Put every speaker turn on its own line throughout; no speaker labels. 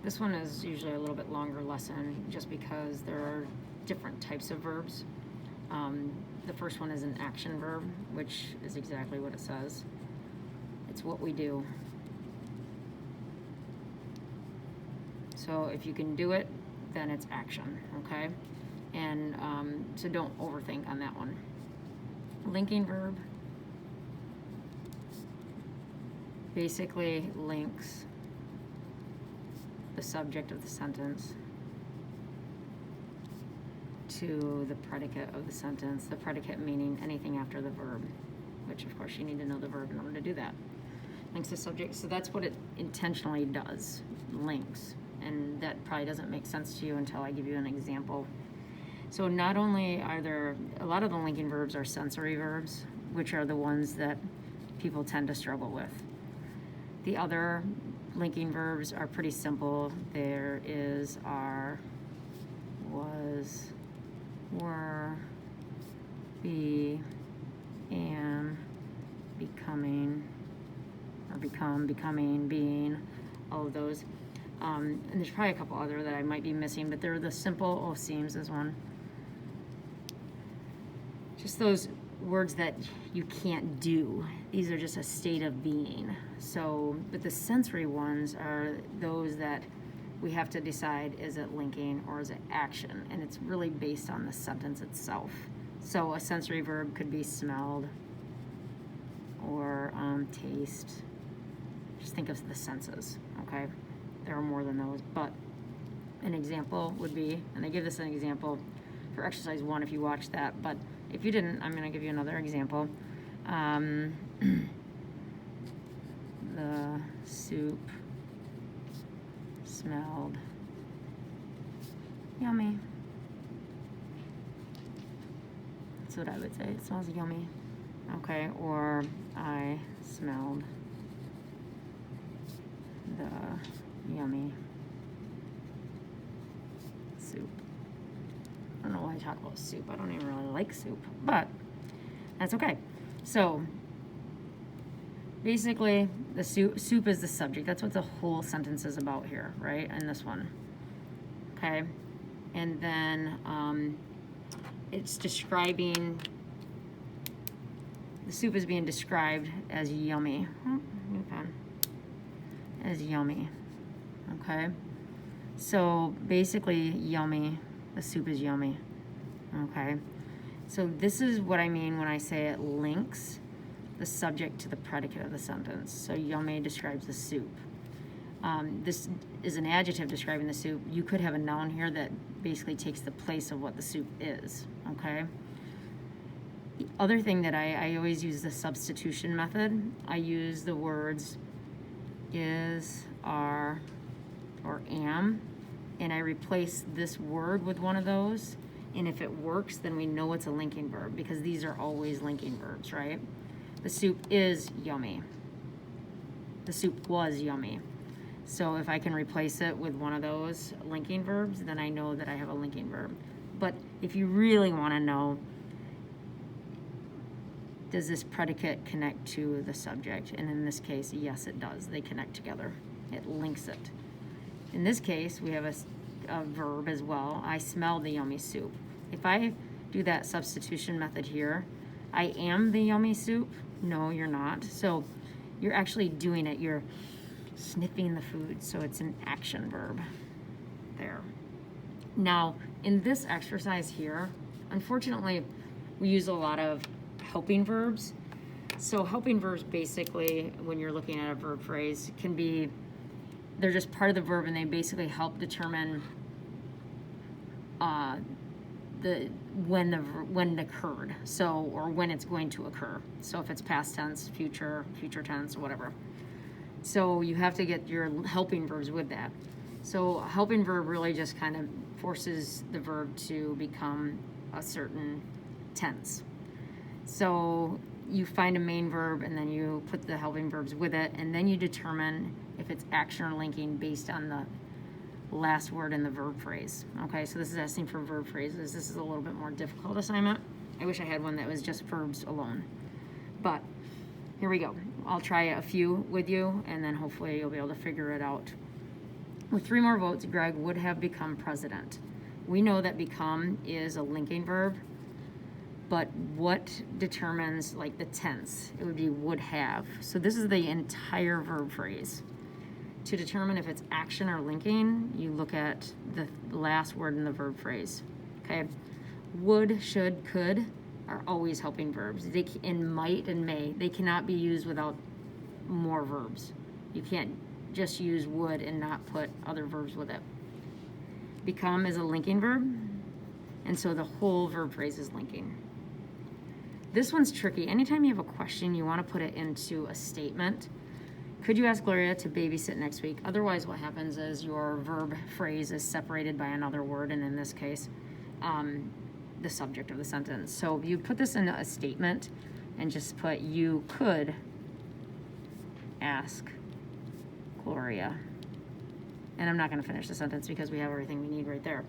This one is usually a little bit longer lesson just because there are different types of verbs. The first one is an action verb, which is exactly what it says. It's what we do. So if you can do it, then it's action, okay? And so don't overthink on that one. Linking verb basically links the subject of the sentence to the predicate of the sentence, the predicate meaning anything after the verb, which of course you need to know the verb in order to do that. Links the subject, so that's what it intentionally does, links. And that probably doesn't make sense to you until I give you an example. So not only are there, a lot of the linking verbs are sensory verbs, which are the ones that people tend to struggle with. The other linking verbs are pretty simple. There is are, was, were, be, am, becoming, or become, becoming, being, all of those. And there's probably a couple other that I might be missing, but they're the simple, oh, seems is one. Just those words that you can't do. These are just a state of being. So, but the sensory ones are those that we have to decide, is it linking or is it action? And it's really based on the sentence itself. So a sensory verb could be smelled or taste. Just think of the senses, okay? There are more than those, but an example would be, and I give this an example for exercise 1 if you watched that, but if you didn't, I'm going to give you another example. The soup smelled yummy. That's what I would say. It smells yummy. Okay, or I smelled the yummy soup. I don't know why I talk about soup. I don't even really like soup, but that's okay. So basically, the soup is the subject. That's what the whole sentence is about here, right? In this one, okay? And then it's describing, the soup is being described as yummy. Okay. As yummy, okay? So basically, yummy, the soup is yummy, okay? So this is what I mean when I say it links the subject to the predicate of the sentence. So yummy describes the soup. This is an adjective describing the soup. You could have a noun here that basically takes the place of what the soup is, okay? The other thing that I always use the substitution method. I use the words is, are, or am, and I replace this word with one of those, and if it works, then we know it's a linking verb, because these are always linking verbs, right? The soup is yummy. The soup was yummy. So if I can replace it with one of those linking verbs, then I know that I have a linking verb. But if you really want to know, does this predicate connect to the subject? And in this case, yes, it does. They connect together. It links it. In this case, we have a verb as well. I smell the yummy soup. If I do that substitution method here, I am the yummy soup. No, you're not. So you're actually doing it. You're sniffing the food. So it's an action verb there. Now, in this exercise here, unfortunately, we use a lot of helping verbs. So helping verbs basically, when you're looking at a verb phrase, can be, they're just part of the verb, and they basically help determine when it occurred, so, or when it's going to occur. So if it's past tense, future tense, whatever. So you have to get your helping verbs with that. So a helping verb really just kind of forces the verb to become a certain tense. So you find a main verb, and then you put the helping verbs with it, and then you determine if it's action or linking based on the last word in the verb phrase. Okay, so this is asking for verb phrases. This is a little bit more difficult assignment. I wish I had one that was just verbs alone. But here we go. I'll try a few with you, and then hopefully you'll be able to figure it out. With 3 more votes, Greg would have become president. We know that become is a linking verb, but what determines like the tense? It would be would have. So this is the entire verb phrase. To determine if it's action or linking, you look at the last word in the verb phrase. Okay, would, should, could are always helping verbs. They and might and may, they cannot be used without more verbs. You can't just use would and not put other verbs with it. Become is a linking verb, and so the whole verb phrase is linking. This one's tricky. Anytime you have a question, you want to put it into a statement. Could you ask Gloria to babysit next week? Otherwise, what happens is your verb phrase is separated by another word, and in this case, the subject of the sentence. So you put this in a statement and just put, you could ask Gloria. And I'm not going to finish the sentence because we have everything we need right there.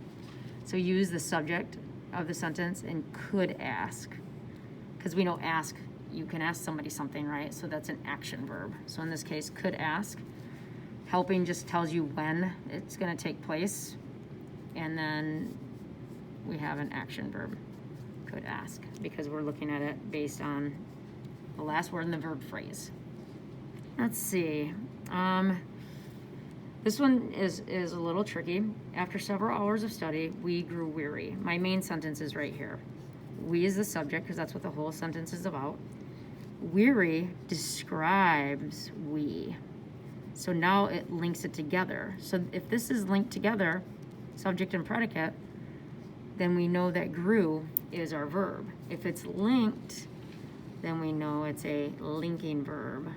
So use the subject of the sentence and could ask. Because we know ask, you can ask somebody something, right? So that's an action verb. So in this case, could ask. Helping just tells you when it's going to take place. And then we have an action verb, could ask, because we're looking at it based on the last word in the verb phrase. Let's see. This one is a little tricky. After several hours of study, we grew weary. My main sentence is right here. We is the subject, because that's what the whole sentence is about. Weary describes we. So now it links it together. So if this is linked together, subject and predicate, then we know that grew is our verb. If it's linked, then we know it's a linking verb.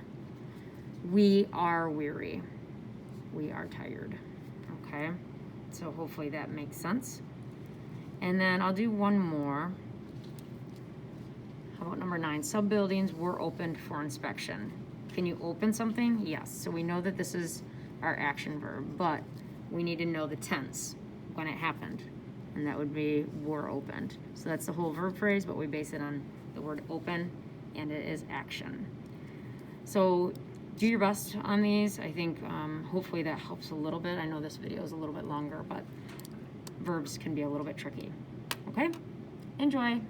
We are weary. We are tired. Okay? So hopefully that makes sense. And then I'll do one more. How about number 9? Sub-buildings were opened for inspection. Can you open something? Yes. So we know that this is our action verb, but we need to know the tense when it happened. And that would be were opened. So that's the whole verb phrase, but we base it on the word open, and it is action. So do your best on these. I think hopefully that helps a little bit. I know this video is a little bit longer, but verbs can be a little bit tricky. Okay? Enjoy.